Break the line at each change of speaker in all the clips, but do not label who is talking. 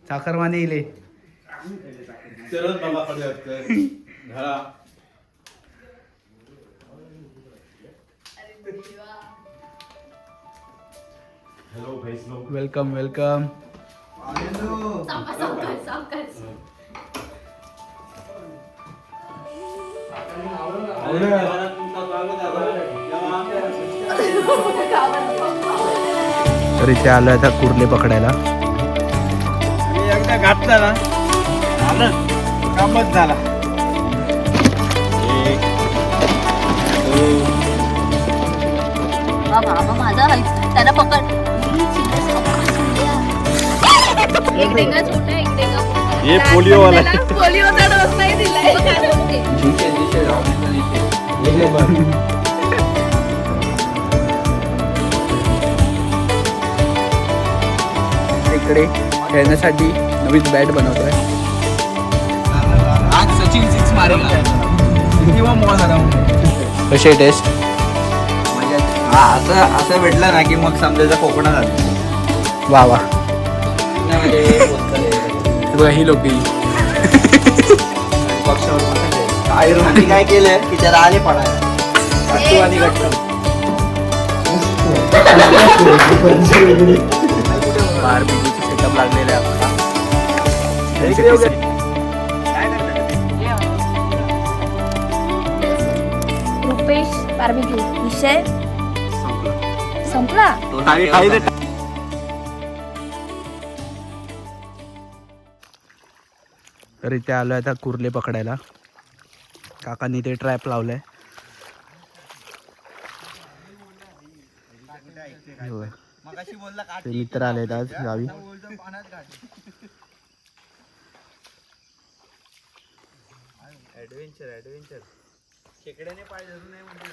साखरमाने इले welcome welcome. तर इथे आलोय आता कुर्ले पकडायला.
एकदा घातला ना झालं कामच झाला.
बाबा माझा त्याला पकड. एक डेंगा छोटा एक डेंगा मोठा.
ये पोलिओ वाला
पोलिओचा डोस नाही दिलाय.
इकडे खेळण्यासाठी नवीन बॅट बनवतोय. आज सचिन 6 मारेल किंवा मॉल झाला. कशी आहे टेस्ट?
असं भेटलं ना की मग समजायचं कोकणात आलं.
वा वा. बघा ही लोक
आयुर्वेदिक काय केलं की त्याला आले पडायला.
बारबीक्यूचे सेटअप लागलेले आहे आपला.
रुपेश बार्बिक्यू विषय संपला.
तर इथे आलोय आता कुर्ले पकडायला. काकांनी ते ट्रॅप लावलंय. ते मित्र आलेत आज गावी.
ऍडव्हेंचर खेकड्याने पाय धरू नये म्हणजे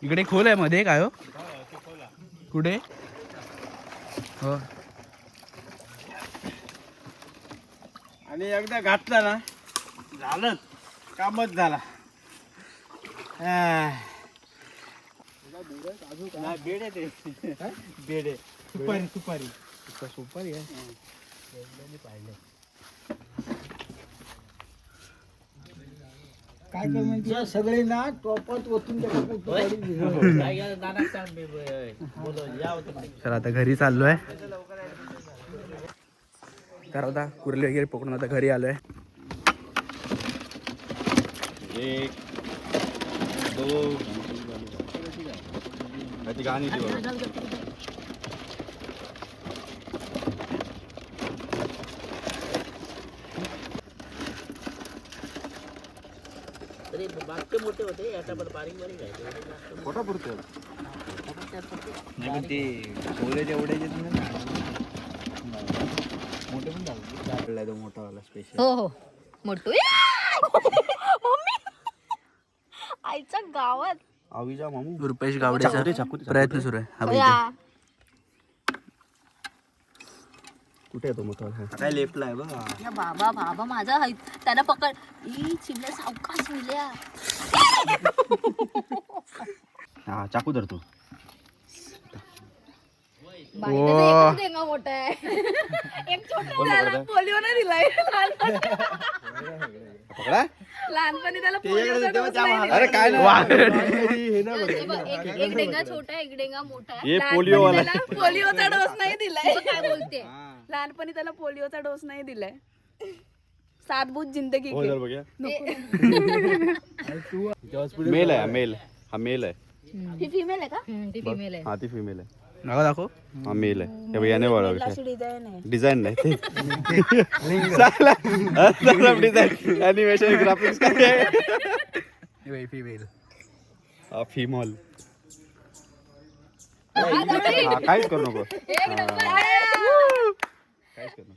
इकडे खोल आहे मध्ये काय हो? कुठे? हो.
आणि एकदा घातला ना झालं कामच झाला. बेड आहे ते बेड आहे. सुपारी सुपारी
सुपारी आहे.
काय कर म्हणजे सगळे ना टॉपात ओतून
तर आता घरी चाललोय. तर आता कुर्ले वगैरे पकडून आता घरी आलोय.
1 2 गाणी
मोठे होते आता बारीक बारीक आहे.
मोठा पुरतो
नाही पण ते बोले जेवढे मोठे पण झाले. तो मोठा वाला स्पेशल.
हो हो मोठू. मम्मी आईच्या गावात
आवीजा मामू
रुपेश गावडेचा प्रयत्न सुरू आहे. हा
या.
बघ
कुठे आहे तो मोठा काय लेफ्टला आहे बघा.
या बाबा बाबा माझा त्याला पकड. ई चिमण्या सावकाश मिल्या.
हा चाकू धरतो.
डेंगा मोठा आहे. एक छोटा पोलिओ नाही दिलाय. लहानपणी त्याला पोलिओचा डोस नाही दिलाय.
अरे काय
एक डेंगा छोटा एक डेंगा मोठा.
हे पोलिओ वाला
पोलिओचा डोस नाही दिलाय. काय बोलते? लहानपणी त्याला पोलिओचा डोस नाही दिलाय. 7 बूथ जिंदगी के.
मेल आहे मेल. हा मेल आहे.
ती फिमेल आहे का? ती फिमेल आहे.
हा ती फिमेल आहे.
नाव दाखव.
हा मेल आहे. हे बघ याने बघा
डिझाईन आहे.
डिझाईन नाही ते डिझाईन ॲनिमेशन ग्राफिक्स काय
फिमेल.
हा फिमॉल. काहीच करू नको. काहीच करू नको.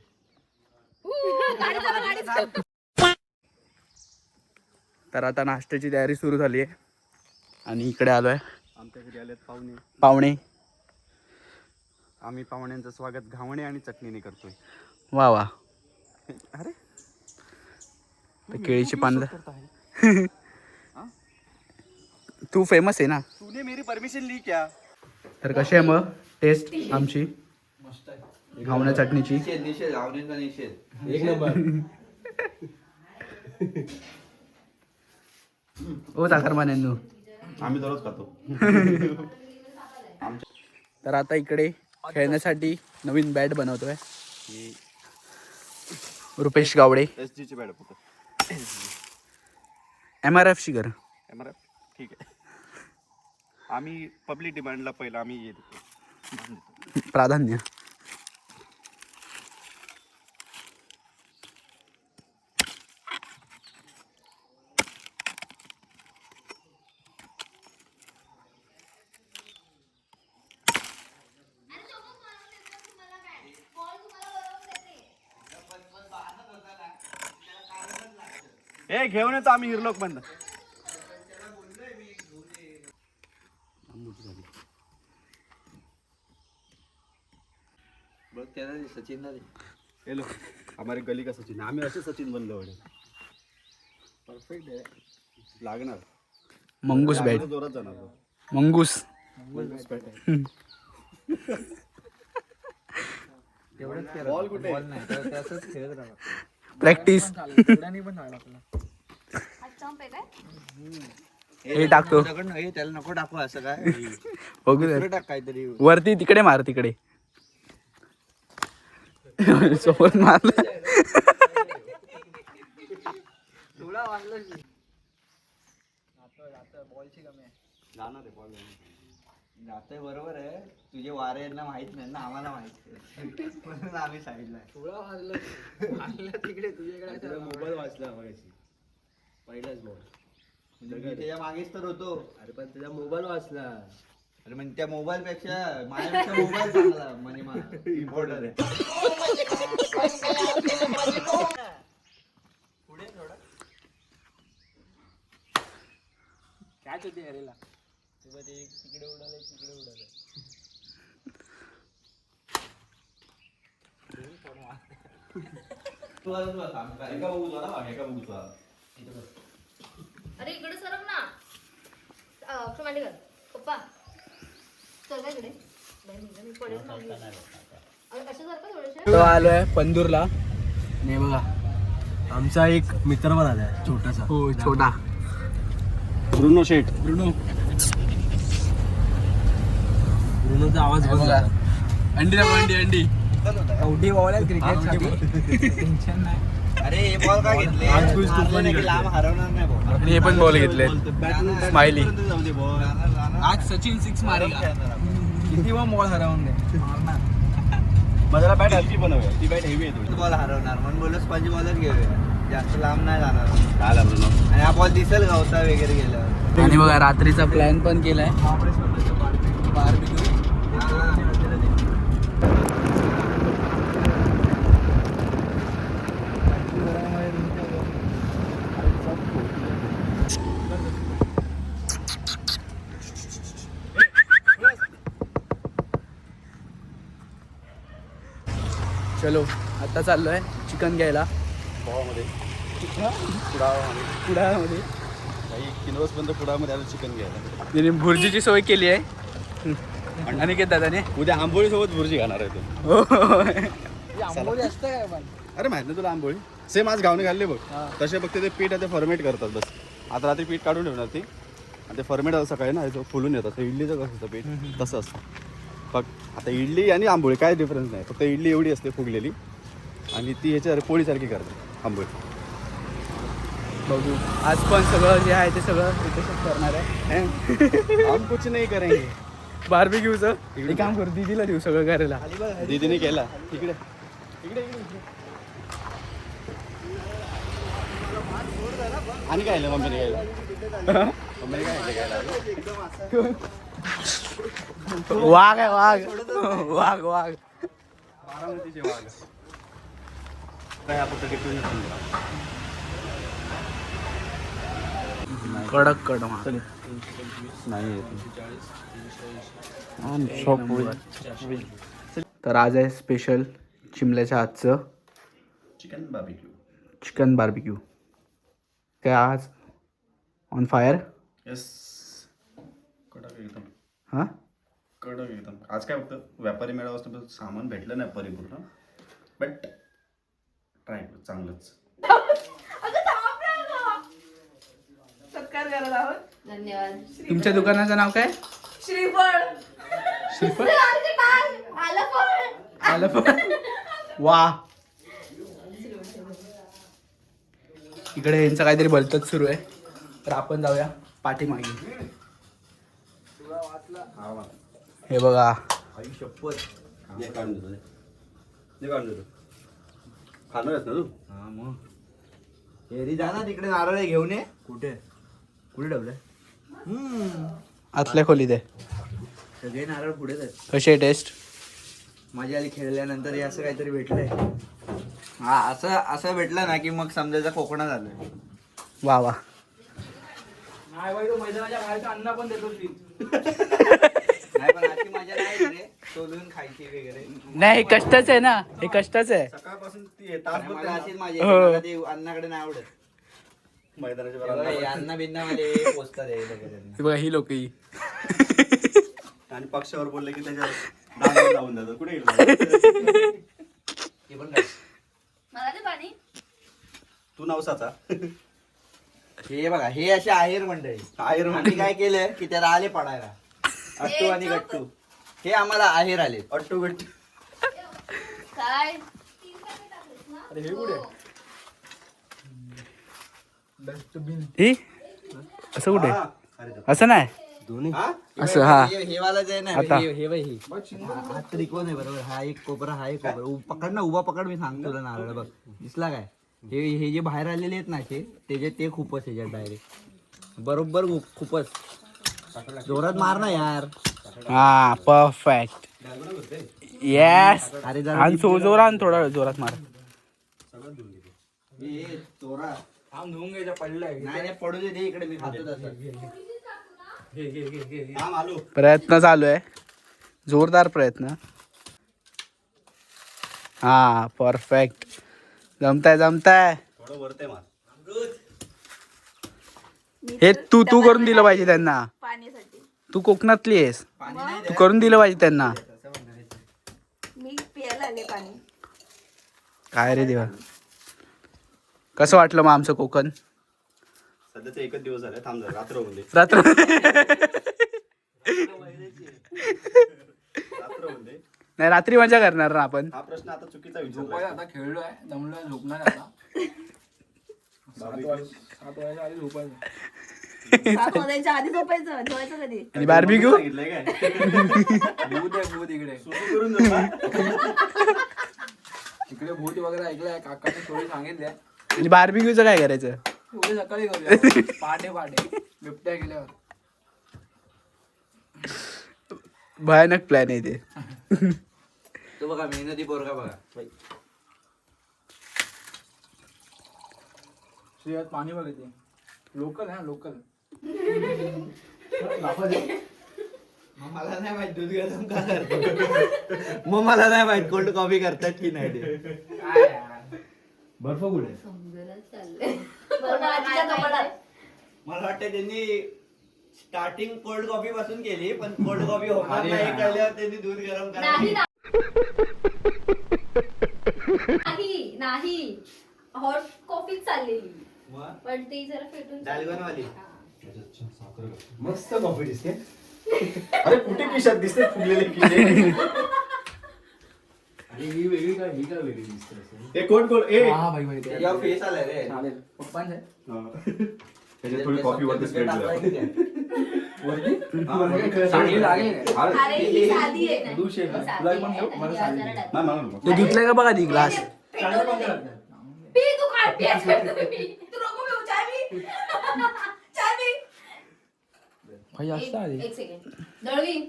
तर आता नाश्त्याची तयारी सुरू झाली आहे आणि इकडे आलोय.
आमच्या घरी आलेत
पाहुणे.
आम्ही पाहुण्यांचं स्वागत घावणे आणि चटणीने करतोय.
वा वा.
अरे
केळीची पानं. तू फेमस आहे ना.
तूने मेरी परमिशन ली क्या?
तर कशी आहे मग टेस्ट आमची घावण्या चटणीची.
निषेध आवडीचा निषेध.
एक नंबर.
ओ चाकरमान्यांनो,
आम्ही दररोज खातो.
तर आता इकडे खेळण्यासाठी नवीन बॅट बनवतोय रुपेश गावडे.
SG ची बॅट फक्त.
MRF ची कर.
MRF ठीक आहे. आम्ही पब्लिक डिमांडला पहिला आम्ही हे देतो.
प्राधान्य.
ए घेऊन येतो आम्ही हिरलोक बंद. बघ त्याला सचिन हेलो हमारे गली का सचिन. आम्ही असे सचिन बनलो. परफेक्ट आहे. लागणार
मंगूस बॅट.
जोरात जाणार.
मंगूस.
बॉल कुठे?
प्रॅक्टिस. हे टाकतो.
त्याला नको टाकू असं काय.
बघू
टाक काहीतरी
वरती. तिकडे मार. तिकडे सोबत मारलं.
जाणार आहे बॉल. जातोय बरोबर आहे. तुझे वारे यांना माहित नाही ना, आम्हाला माहित आहे. म्हणून आम्ही साईडला
तिकडे तुझ्याकडे मोबाईल वाचला मगाशी. पहिलाच बॉल.
त्याच्या मागेच तर होतो.
अरे पण तुझा मोबाईल वाचला.
अरे म्हणजे त्या मोबाईल पेक्षा माझ्यापेक्षा मोबाईल चांगला म्हणजे इम्पॉर्टंट आहे. पुढे थोडा
कॅच होती अरेला. तेव्हा ते तिकडे उडाले तिकडे उडाले.
अरे इकडे सरक ना. मांडी कर पप्पा. चल का इकडे.
तो आलोय पंदूरला. नाही बघा
आमचा एक मित्र पण आलाय छोटासा.
हो छोटा
ब्रुनो शेट.
ब्रुनोचा आवाज बघा.
अंडी ना अंडी अंडी
एवढी बॉल आहे क्रिकेटसाठी. टेन्शन नाही.
अरे हे बॉल का घेतले? लांब हरवणार नाही बॉल.
आणि हे पण बॉल घेतले स्माइली.
आज सचिन 6 मारेगा. किती पण बॉल हरवून दे.
माझ्याला बॅट हलकी बनवूया. ती बॅट हेवी आहे थोडी. बॉल हरवणार म्हणून बोललो स्पंज बॉलच घेऊया. जास्त लांब नाही जाणार. आला ब्रुनो. आणि हा बॉल दिसेल गावता वगैरे गेल्यावर.
आणि बघा रात्रीचा प्लॅन पण केलाय. चलो आता चाललोय चिकन घ्यायला
भावामध्ये
कुडाळमध्ये.
काही किनवस बंद कुडामध्ये आलं चिकन घ्यायला.
तिने भुर्जीची सोय केली आहे. आणि काय दादाने
उद्या आंबोळी सोबत भुर्जी खाणार आहे तो.
आंबोली असतं काय पण.
अरे माहित नाही तुला आंबोळी. सेम आज घावणे घालले बघ. तसे फक्त ते पीठ आहे ते फॉर्मेट करतात बस. आता रात्री पीठ काढून ठेवणार ती आणि ते फॉर्मेट असं काय ना फुलून येतात. ते इडलीचं कसं असतं पीठ तसं असतं. फक्त आता इडली आणि आंबोळी काय डिफरन्स नाही. फक्त इडली एवढी असते फुगलेली आणि ती ह्याच्या पोळीसारखी करते आंबोळी.
बघू आज पण सगळं जे आहे ते सगळं रितेशच करणार आहे.
हम कुछ नाही करेंगे.
बार्बेक्यूचं एक काम करू दीदीला देऊ सगळं करायला.
दीदीने केला. इकडे इकडे आणि काय आलं मम्मीने घ्यायला. मम्मीने काय घ्यायला
वाघ आहे वाघ. वाघ वाघ
बारामतीचे वाघ. काय आपण
कडक कडक
नाही.
तर आज आहे स्पेशल चिमल्याच्या हातचं चिकन बार्बिक्यू. काय आज ऑन फायर.
येस कडक एकदम.
हां
कडक एकदम. आज काय फक्त व्यापारी मेळावा असतो, सामान भेटलं नाही परिपूर्ण, बट ट्राय करू चांगलंच.
सत्कार करत आहोत.
धन्यवाद.
तुमच्या दुकानाचं नाव काय?
श्रीफळ.
श्रीफळ.
आलं
आलं पण. वा, इकडे यांचं काहीतरी भलतच सुरू आहे, तर आपण जाऊया पाठीमागे. हे बघा,
हे काढून देतो, हे काढून देतो. खाणारच ना तू?
हा मग एरी जा ना तिकडे, नारळ घेऊन ये. कुठे ठेवलंय?
आतल्या खोलीत आहे.
सगळे नारळ पुढेच आहेत.
कशी आहे टेस्ट?
माझी आली खेळल्यानंतर हे असं काहीतरी भेटलंय. हा, असं भेटलं ना की मग समजायचं कोकणात आलोय.
वा वा.
नाही बाई, तो मैदानाच्या बाहेरचं अन्न पण देतो ती. नाही पण अशी मजा नाही रे, तोलून खायची वगैरे.
नाही, हे कष्टच आहे ना, हे कष्टच आहे.
सकाळपासून ती तास
मला अशीच माझी
हो.
मला ते अन्नाकडे नाही आवडत.
मैदानाच्या
तेव्हा हे
बाहेर.
अन्न बिन्न मला पोचतात
हे बघा, ही लोक ही
आणि पक्षावर बोलले की त्याच्या दारावर लावून जातात. कुठे गेलं?
मला ते पाणी.
तू नवसाचा
हे बघा, हे असे आहेर मंडळी.
आहेर
आम्ही
मंडळी.
काय केलं की त्याला आले पडायला अट्टू आणि गट्टू. हे आम्हाला आहेर आले.
अट्टू गट्टू.
काय
अरे हे कुठे?
ही असं कुठे?
हा. अरे जा.
असं नाही,
हा?
असं. हा,
हे वाला जे आहे ना,
आता.
हे बाई ही. हा त्रिकोण आहे बरोबर. हा एक कोपरा, हा एक कोपरा. पकड ना, उभा पकड, मी सांगतो तुला नारळ बघ. दिसला काय? हे जे बाहेर आलेले आहेत ना ते खूपच ह्याच्यात डायरेक्ट बरोबर खूपच जोरात मार ना यार.
हा, परफेक्ट. येस.
अरे जरा
आणि जोरात, थोडा जोरात मार.
हे चोरा धुवून घ्यायचा पडलाय. नाही पडू दे, इकडे मी खातो तसं.
थांब, आलो.
प्रयत्न चालू आहे, जोरदार प्रयत्न. हा, परफेक्ट. जमताय.
थोडं वरते मार.
हे तू करून दिलं पाहिजे त्यांना.
पाण्यासाठी
तू कोकणातली आहेस,
पाणी नाही
तू करून दिलं पाहिजे त्यांना.
मी प्यायला आले पाणी.
काय रे देवा, कसं वाटलं मग आमचं कोकण?
सध्याचा एकच दिवस झाला. थांब जरा, रात्र होऊन दे.
रात्र
रात्र होऊन दे.
नाही, रात्री मजा करणार ना आपण.
हा प्रश्न आता चुकीचा
झोपाय
विचारला.
आता खेळलोय, दमलोय, झोपणार आता. 7 वाजता आधी झोपायचं.
7 वाजायच्या आधी झोपायचं. जेवायचं कधी?
आणि बार्बीक्यू.
सांगितलंय काय?
भूत इकडे.
सुरू करून देऊ का?
इकडे भूत वगैरे ऐकलंय, काकाने स्टोरी सांगितल्या.
आणि बार्बीक्यूचं काय करायचं?
उद्या सकाळी करूया. पहाटे बिबट्या गेल्यावर.
भयानक प्लॅन आहे ते.
तो बघा, मेहनती पोरगा बघा. श्रीयात पाणी बघते. लोकल आहे, लोकल. मला नाही माहित दूध गरम का करतात. मग मला नाही माहित कोल्ड कॉफी करतात की नाही ते. बर्फ कुठे?
समजूनच चाललंय. आजीच्या कपाटात.
मला वाटतं त्यांनी स्टार्टिंग कोल्ड कॉफी पासून केली, पण कोल्ड कॉफी होणार नाही कळल्यावर त्यांनी दूध गरम
नाही
करायला.
नाही हॉट कॉफी चाललेली,
मग
पण ती जरा फेटून
डालगोनवाली.
मस्त कॉफी दिसते. अरे कुठे खिशात दिसते फुगलेले किल्ले.
आणि ही वेगळी काय, ही काय वेगळी दिसते?
ए कोण ए
हा भाई भाई, त्याच्या फेस आलाय रे. चालेल, पप्पांचं आहे.
हा. त्याच्यात थोडी कॉफी वरती स्प्रेड
चांगली लागेल काय?
अरे ही साधी आहे.
दूध शेक आहे. तुला पण घेऊ? मला सांगितलं.
नाही मला नको.
ते धुतलंय का बघा ती ग्लास.
चांगलं पण करतात.
पी तू काय पियास तू नको पिऊ. चाय पी. चाय पी.
एक सेकंड दळवी.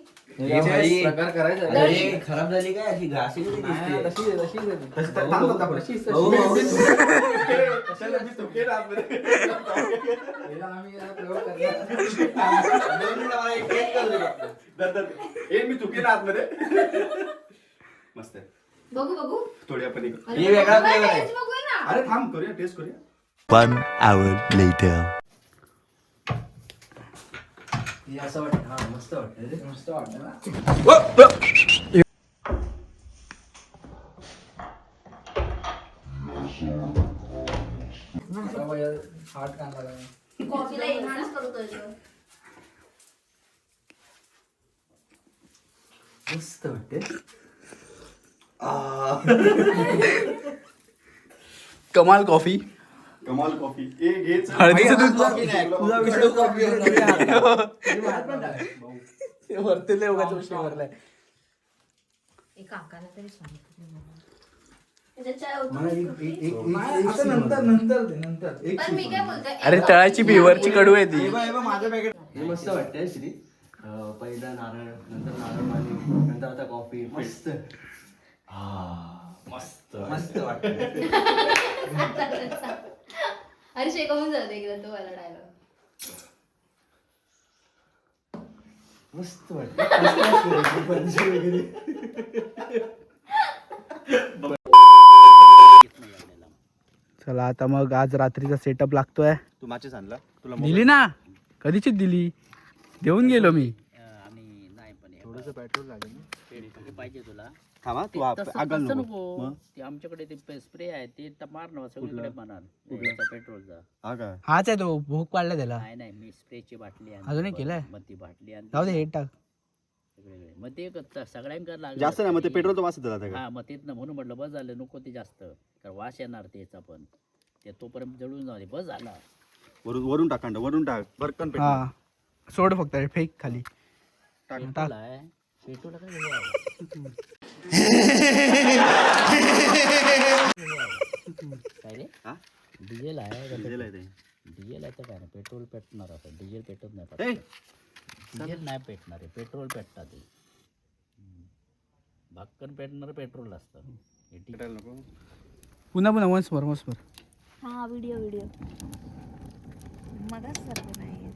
प्रकार करायचा.
अरे,
खराब झाली काय अशी घासी
तशी तर थांब होता पण. कशाला मी चुके ना आतमध्ये. दर, दर. ए मी चुके ना आतमध्ये. मस्त आहे.
बघू
थोडी आपण एक.
हे वेगळा flavor आहे.
टेस्ट बघूया ना.
अरे थांब करूया, टेस्ट करूया.
1 hour later.
असं वाटतं हा मस्त वाटतं रे.
मस्त वाटतं ना. हाट कांदा लागला.
कॉफीला एनहान्स करतोय तो.
मस्त वाटते.
कमाल कॉफी.
कमाल कॉफी ए घेच
हळदीचं दूध
कॉफी नाही
तुझा विषय कॉफी
वरती लय उगाच विषय भरलाय.
एक काकाला तरी सांगितलं त्याच्यात चाय होतं.
नंतर
पण मी काय बोलतोय
अरे तळाची बिवरची कडू आहे ती.
माझं पॅकेट हे मस्त वाटतंय श्री. पहिला नारळ नंतर नारळ पाणी नंतर आता कॉफी मस्त. मस्त मस्त वाटतं.
अरे शेकवून जाते एकदा तो वाला डायलॉग.
मस्त वाटतं. पंची वगैरे.
चला आता मग आज रात्रीचा सेटअप लागतोय.
तू माचीस आणला तुला
दिली ना कधीचीच दिली. देऊन गेलो मी.
थोडंसं पेट्रोल लागेल ना.
पाहिजे तुला
थांबा तू आगल नको मग
ते आमच्याकडे ते स्प्रे आहे ते मार ना सगळीकडे म्हणा पेट्रोलचा
हा काय
हाच आहे तो भूक पाडला त्याला.
नाही नाही मी स्प्रेची बाटली आणली.
अजून एक केलंय?
मग ती बाटली आणि
जाऊ दे हे टाक.
सगळे मग ते सगळ्यांकडे लागलं
जास्त नाही मग ते पेट्रोल तर वाचत जातं
हा मग तेच ना म्हणून म्हटलं बस झालं नको ते जास्त कारण वास येणार त्याचा पण ते तोपर्यंत जळून जाऊ दे बस झाला.
वरून टाक खंड वरून टाक भरकन पेट्रोल
हा सोड फक्त फेक खाली.
पेट्रोल आहे पेट्रोल काय वेगळं आहे? काय रे
हा?
डिझेल आहे
डिझेल आहे ते.
डिझेल आहे तर काय नाही पेट्रोल पेटणार असं डिझेल पेटत नाही
ए,
डिझेल नाही पेटणार आहे पेट्रोल पेटतात ते भाक्कन पेटणार पेट्रोल असतं हे ठीक
पेटायला नको.
पुन्हा पुन्हा वन्स वर.
हा व्हिडिओ मगाच सारखं नाही येत.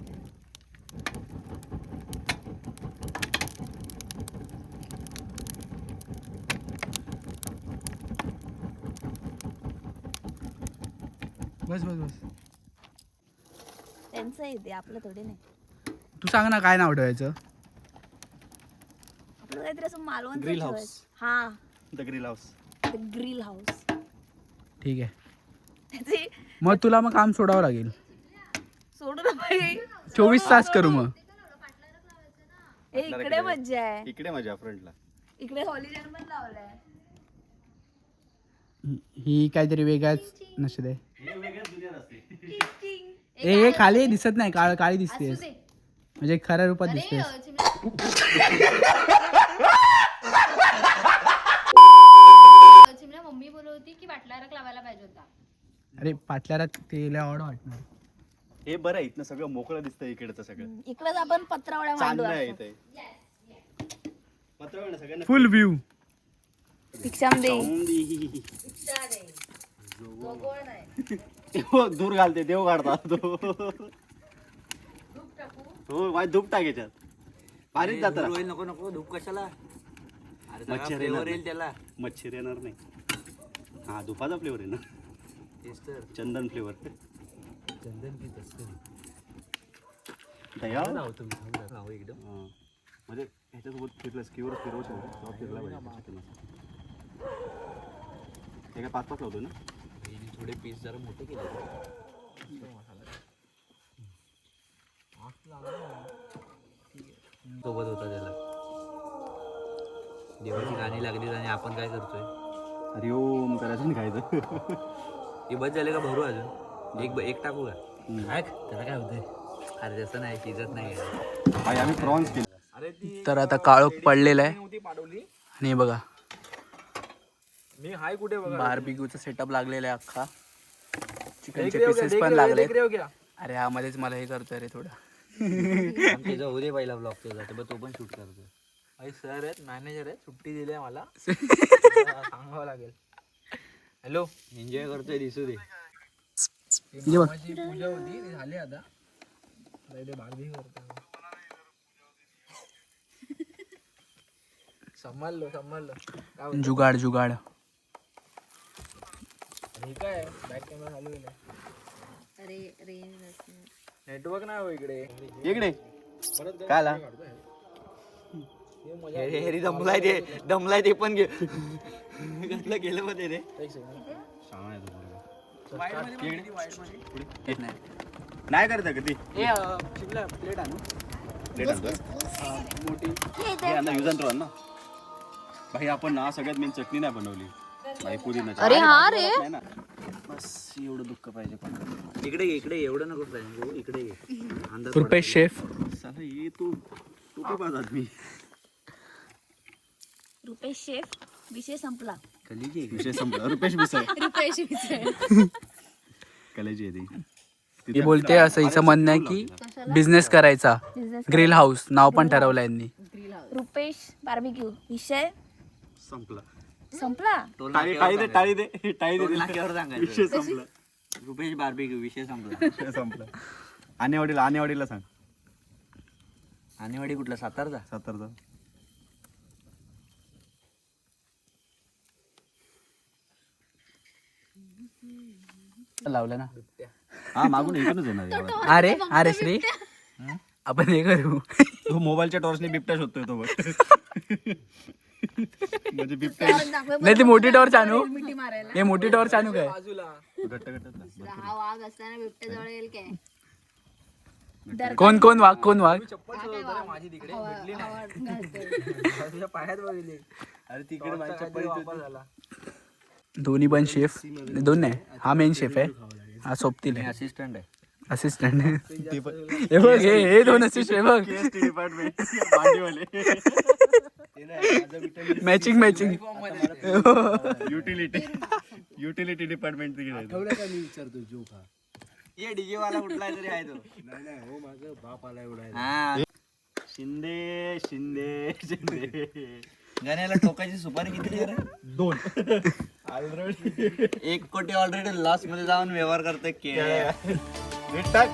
बस.
त्यांचं येते आपलं थोडे नाही.
तू सांग ना काय नाव ठेवायचं.
आपलं काहीतरी असं मालवण
Grill house.
हा
the grill house.
Grill house.
ठीक आहे
त्याचे
मग तुला मग काम सोडावं लागेल.
सोडू ना बाई.
24 तास करू मग.
ए इकडे मज्जा आहे.
इकडे माझ्या फ्रंटला
इकडे हॉलिडेन पण लावलाय.
ही काहीतरी वेगळाच नशेद आहे. ए खाली दिसत नाही काळी दिसते
असू दे.
म्हणजे खऱ्या रूपात
अरे
दिसते.
चिमण्या मम्मी बोलत होती की बाटला रक लावायला पाहिजे होता.
अरे पाटल्याला ते लय आवड वाटणार.
हे बरं आहे इथनं सगळं मोकळं दिसतं इकडचं सगळं
इकडेच आपण पत्रावळ्या मांडू
चांगलं आहे
आपण.
इथे पत्रावळ ना सगळ्यांना
फुल व्ह्यू.
भिक्षाम दे.
दूर घालते देव काढतात तो हो माझी धूप टाक याच्यात भारीच जातात.
होईल नको नको धूप कशाला. अरे
मच्छर
फ्लेवर
येणार
येईल त्याला.
मच्छर येणार नाही. हा धुपाचा फ्लेवर आहे ना
तेच तर.
चंदन फ्लेवर
चंदन की तसं
दया
नाव तुम्ही नाव एकदम.
म्हणजे ह्याच्यासोबत फिरलं स्कीवर फिरवू शकतो तेव्हा फिरला पाहिजे. हे काय 5-5 लावतो ना.
थोडे पीस जरा मोठे केले. सोबत होता त्याला. देवाची गाणी लागली आणि आपण काय करतोय.
हरिओम करायचं नाही खायचं.
हे बस झाले का भरू अजून एक टाकू का. त्याला काय होतंय. अरे तसं नाही शिजत नाही.
भाई आम्ही प्रॉन्स केले.
तर आता काळोख पडलेला आहे आणि हे बघा
मी हाय कुठे बघा.
बारबीक्यूचा सेटअप लागलेला आहे अख्खा. चिकनचे पीसेस पण लागले. अरे हा मध्येच मला हे करतोय रे थोडं.
त्याचा उद्या पहिला ब्लॉग तो जातो तो पण शूट करतो. अरे सर आहेत मॅनेजर आहेत सुट्टी दिली आहे मला. सांगावं लागेल. हॅलो एन्जॉय करतोय दिसू दे.
ये बघ
पूजा होती ती झाली आता. बारबी करतो. सांभाळलो
जुगाड
हे काय बॅक कॅमेरा चालू केलाय.
अरे रेंज
नेटवर्क नाही हो इकडे.
इकडे
काय आला? हे दमलाय ते पण घे. कसलं गेलं मध्ये रे.
शाळा आहे तो पोरगा. नाही करत कधी
प्लेट आणू
प्लेट आणतोय हे अण्णा यूज अँड थ्रो ना भाई. आपण ना सगळ्यात मेन चटणी नाही बनवली भाई, पुदिनाची.
अरे हा रे
नाही ना, बस एवढं दुःख पाहिजे पण.
इकडे घे, इकडे एवढं नको पाहिजे, इकडे घे. अंदाज
रुपेश शेफ.
साला ये तू के पास आदमी.
रुपेश शेफ विषय संपला.
कलीजी
विषय संपला. रुपेश मिसळ
रुपेश विषय
कलेजी आहे ती.
ती बोलते असं हिचं म्हणणं आहे की बिझनेस करायचा. ग्रिल हाऊस नाव पण ठरवलं यांनी.
रुपेश बार्बिक्यू विषय
संपला.
संपला.
टाळी दे टाळी दे टाळी दे.
नाक्यावर सांगायचं.
विषय संपला.
रुपेश बार्बिक्यू विषय संपला.
विषय संपला. आणेवाडीला सांग.
आणेवाडी कुठला? सातारचा.
सातारचा.
लावलं ना.
हा मागून इकडूनच येणार आहे.
अरे अरे श्री आपण हे करू.
तो मोबाईलच्या टॉर्चने बिबट्या शोधतोय तो बघ. म्हणजे बिबट्या
नाही ती मोठी टॉर्च आणू. हे मोठी टॉर्च आणू काय?
घट्ट
हा वाघ असताना बिबट्या जवळ येईल काय?
कोण कोण वाघ कोण वाघ? दोन्ही पण शेफ. दोन नाही, हा मेन शेफ आहे, हा सोबतील आहे,
असिस्टंट आहे.
असिस्टंट आहे. हे बघ हे दोन असिस्टंट बघ.
डिपार्टमेंट भांडीवाले.
Matching matching.
युटिलिटी डिपार्टमेंट तिकडे आहे.
ये डीजे वाला कुठला तरी आहे तो. हा.
शिंदे शिंदे शिंदे.
गाण्याला टोकाची सुपारी किती रे?
2.
1 कोटी ऑलरेडी लॉस मध्ये जाऊन व्यवहार करतोय.
टाक